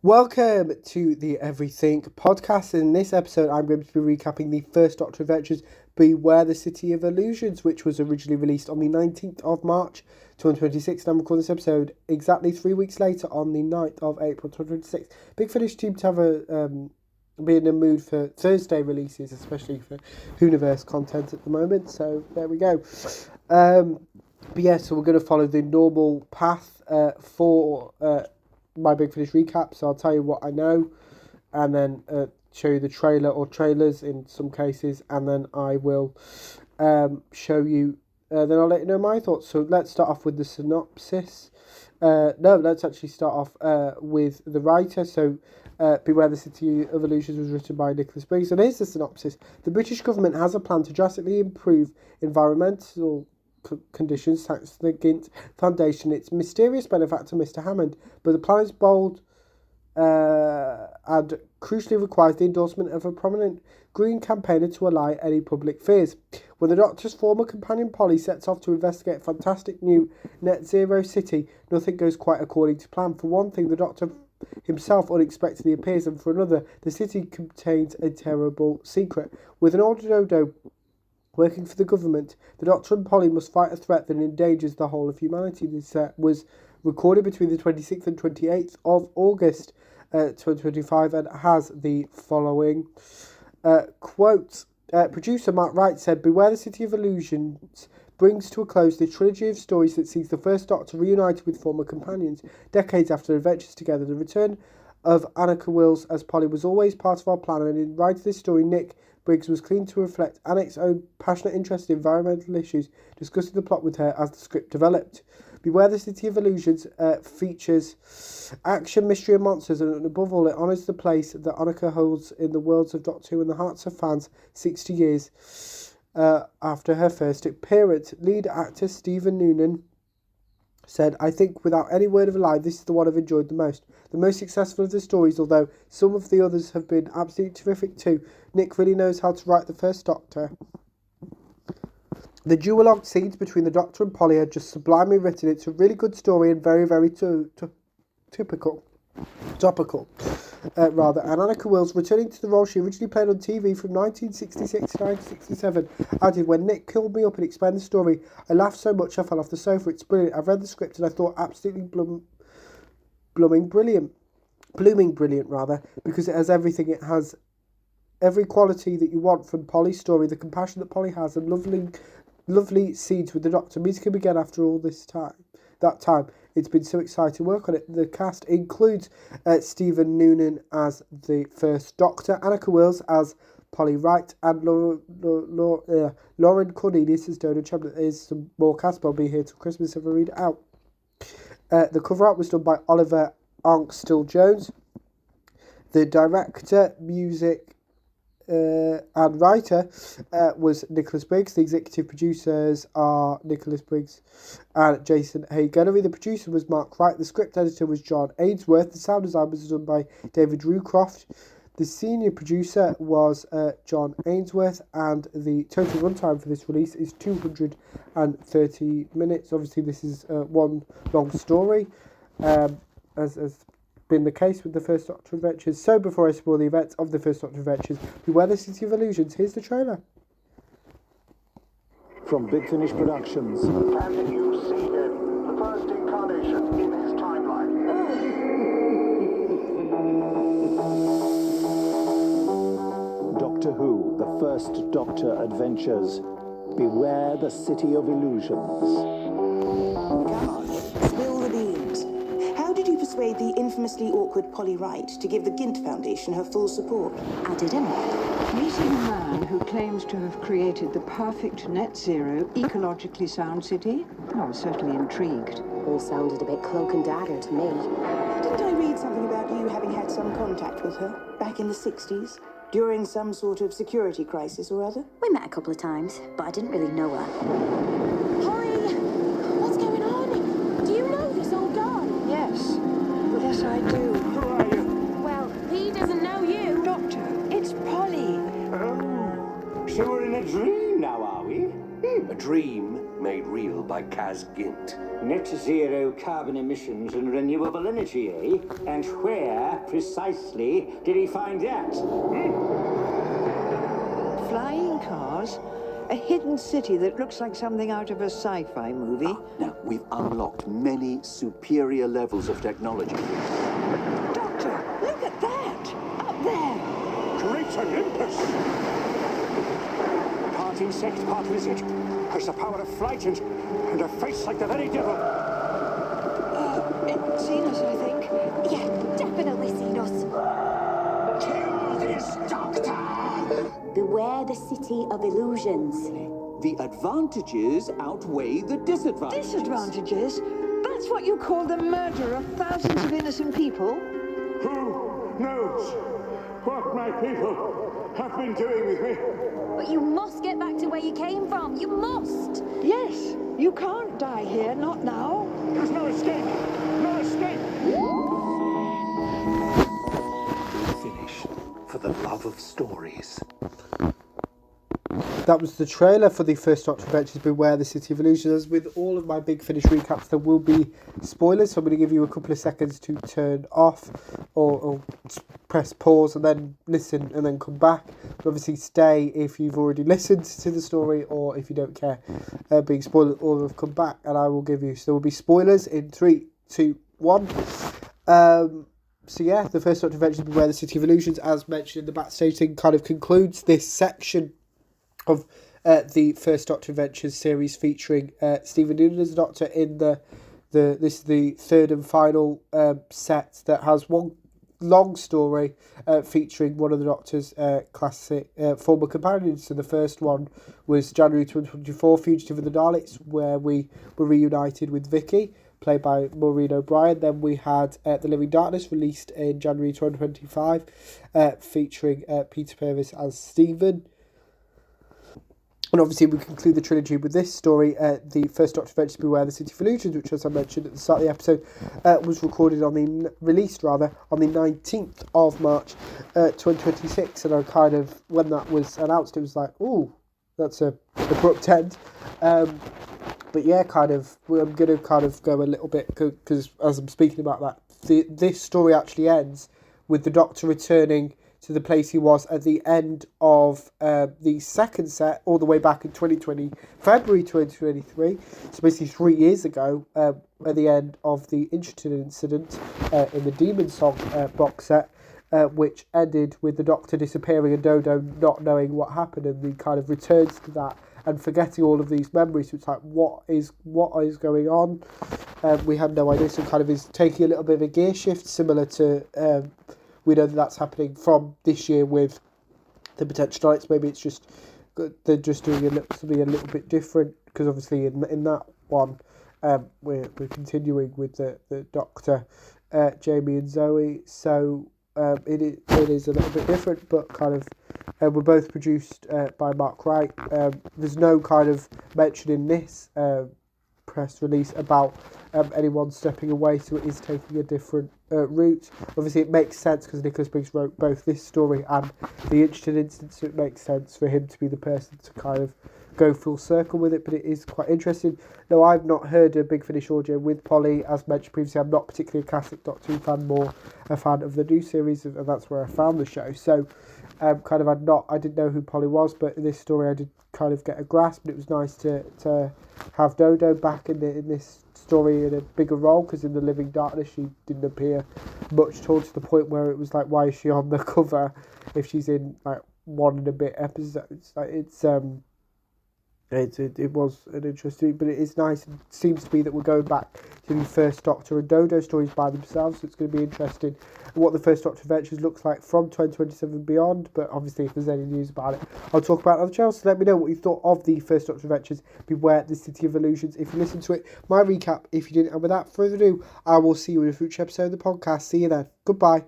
Welcome to the Everything podcast. In this episode, I'm going to be recapping the first Doctor Adventures, Beware the City of Illusions, which was originally released on the 19th of March 2026. And I'm recording this episode exactly 3 weeks later on the 9th of April 2026. Big Finish team to have be in the mood for Thursday releases, especially for Hooniverse content at the moment. So there we go. But yeah, so we're going to follow the normal path for my Big Finish recap. So I'll tell you what I know, and then show you the trailer or trailers in some cases, and then I will show you. Then I'll let you know my thoughts. So let's start off with the synopsis. Let's actually start off with the writer. So Beware the City of Illusions was written by Nicholas Briggs, and here's the synopsis. The British government has a plan to drastically improve environmental conditions thanks to the Gint Foundation, its mysterious benefactor Mr. Hammond, but the plan is bold and crucially requires the endorsement of a prominent Green campaigner to allay any public fears. When the Doctor's former companion Polly sets off to investigate a fantastic new net zero city, nothing goes quite according to plan. For one thing, the Doctor himself unexpectedly appears, and for another, the city contains a terrible secret. With an old dodo working for the government, the Doctor and Polly must fight a threat that endangers the whole of humanity. This was recorded between the 26th and 28th of August 2025 and has the following quote. Producer Mark Wright said, Beware the City of Illusions brings to a close the trilogy of stories that sees the first Doctor reunited with former companions decades after their adventures together. The return of Annika Wills as Polly was always part of our plan, and in writing this story, Nick Briggs was keen to reflect Annick's own passionate interest in environmental issues, discussing the plot with her as the script developed. Beware the City of Illusions features action, mystery and monsters, and above all, it honours the place that Annika holds in the worlds of Doctor Who and the hearts of fans 60 years after her first appearance. Lead actor Stephen Noonan said, I think without any word of a lie, this is the one I've enjoyed the most. The most successful of the stories, although some of the others have been absolutely terrific too. Nick really knows how to write the first Doctor. The duologue scenes between the Doctor and Polly are just sublimely written. It's a really good story and very, very topical. And Annika Wills, returning to the role she originally played on TV from 1966 to 1967, added, when Nick called me up and explained the story, I laughed so much I fell off the sofa. It's brilliant. I've read the script and I thought absolutely blooming brilliant, because it has everything. It has every quality that you want from Polly's story, the compassion that Polly has, and lovely scenes with the Doctor meeting him again after all this time. It's been so exciting to work on it. The cast includes Stephen Noonan as the first Doctor, Annika Wills as Polly Wright, and Lauren Cornelius as Donna Chamberlain. There's some more cast, but I'll be here till Christmas if I read it out. The cover art was done by Oliver Ankstill-Jones. The director, music and writer was Nicholas Briggs. The executive producers are Nicholas Briggs and Jason Hay Gunnery. The producer was Mark Wright. The script editor was John Ainsworth. The sound design was done by David Rucroft. The senior producer was John Ainsworth, and the total runtime for this release is 230 minutes. Obviously, this is one long story, as been the case with the first Doctor Adventures. So before I spoil the events of the first Doctor Adventures, Beware the City of Illusions, here's the trailer. From Big Finish Productions. Can you see him? The first incarnation in his timeline. Doctor Who, the first Doctor Adventures. Beware the City of Illusions. Come on, spill the beans. How did you persuade the infamously awkward Polly Wright to give the Gint Foundation her full support? I didn't. Meeting a man who claims to have created the perfect net zero, ecologically sound city, I was certainly intrigued. All sounded a bit cloak and dagger to me. Didn't I read something about you having had some contact with her back in the 60s? During some sort of security crisis or other? We met a couple of times, but I didn't really know her. Polly! What's going on? Do you know this old guy? Yes. Yes, I do. Who are you? Well, he doesn't know you. Doctor, it's Polly. Oh, so we're in a dream now, are we? A dream? made real by Kaz Gint. Net zero carbon emissions and renewable energy, eh? And where, precisely, did he find that? Flying cars? A hidden city that looks like something out of a sci-fi movie? Now, we've unlocked many superior levels of technology. Doctor, look at that! Up there! Great Olympus! Part insect, part lizard. Has the power of flight and a face like the very devil. It's seen us, I think. Yeah, definitely seen us. Kill this doctor! Beware the city of illusions. The advantages outweigh the disadvantages. Disadvantages? That's what you call the murder of thousands of innocent people? Who knows what my people have been doing with me? But you must get back to where you came from. You must. Yes, you can't die here, not now. There's no escape! No escape! Finish for the love of stories. That was the trailer for the first Doctor Adventures Beware the City of Illusions. As with all of my Big Finish recaps, there will be spoilers, so I'm going to give you a couple of seconds to turn off or press pause and then listen and then come back. But obviously stay if you've already listened to the story or if you don't care being spoiled or have come back, and I will give you. So there will be spoilers in 3, 2, 1. So yeah, the first Doctor Adventures Beware the City of Illusions, as mentioned in the backstage thing, kind of concludes this section of the first Doctor Adventures series, featuring Stephen Noonan as the Doctor in this is the third and final set that has one long story featuring one of the Doctor's classic former companions. So the first one was January 2024, Fugitive of the Daleks, where we were reunited with Vicky, played by Maureen O'Brien. Then we had The Living Darkness, released in January 2025, featuring Peter Purves as Stephen. And obviously we conclude the trilogy with this story, the first Doctor Adventures Beware the City of Illusions, which, as I mentioned at the start of the episode, was recorded released on the 19th of March 2026. And I kind of, when that was announced, it was like, ooh, that's a abrupt end. But yeah, I'm going to kind of go a little bit, because as I'm speaking about that, this story actually ends with the Doctor returning to the place he was at the end of the second set, all the way back in February 2023. So basically 3 years ago, at the end of the Inchiton incident in the Demon Song box set, which ended with the Doctor disappearing and Dodo not knowing what happened, and he kind of returns to that and forgetting all of these memories. So it's like, what is going on? We had no idea. So kind of is taking a little bit of a gear shift, similar to we know that's happening from this year with the Potential Daleks. Maybe it's just they're just doing something a little bit different, because obviously in that one we're continuing with the Doctor, Jamie and Zoe. So it is a little bit different, but kind of we're both produced by Mark Wright. There's no kind of mention in this press release about anyone stepping away, so it is taking a different route. Obviously it makes sense because Nicholas Briggs wrote both this story and the Inchiton instance, so it makes sense for him to be the person to kind of go full circle with it. But it is quite interesting. No, I've not heard a Big Finish audio with Polly. As mentioned previously, I'm not particularly a classic Doctor Who fan, more a fan of the new series, and that's where I found the show. So I didn't know who Polly was, but in this story I did kind of get a grasp, and it was nice to have Dodo back in this story in a bigger role, because in The Living Darkness she didn't appear much at all, to the point where it was like, why is she on the cover if she's in like one and a bit episodes? Like it was an interesting, but it is nice. It seems to be that we're going back to the first Doctor and Dodo stories by themselves, so it's going to be interesting what the first Doctor Adventures looks like from 2027 and beyond. But obviously if there's any news about it, I'll talk about it on the channel. So let me know what you thought of the first Doctor Adventures Beware the City of Illusions if you listened to it, my recap if you didn't. And without further ado, I will see you in a future episode of the podcast. See you then. Goodbye.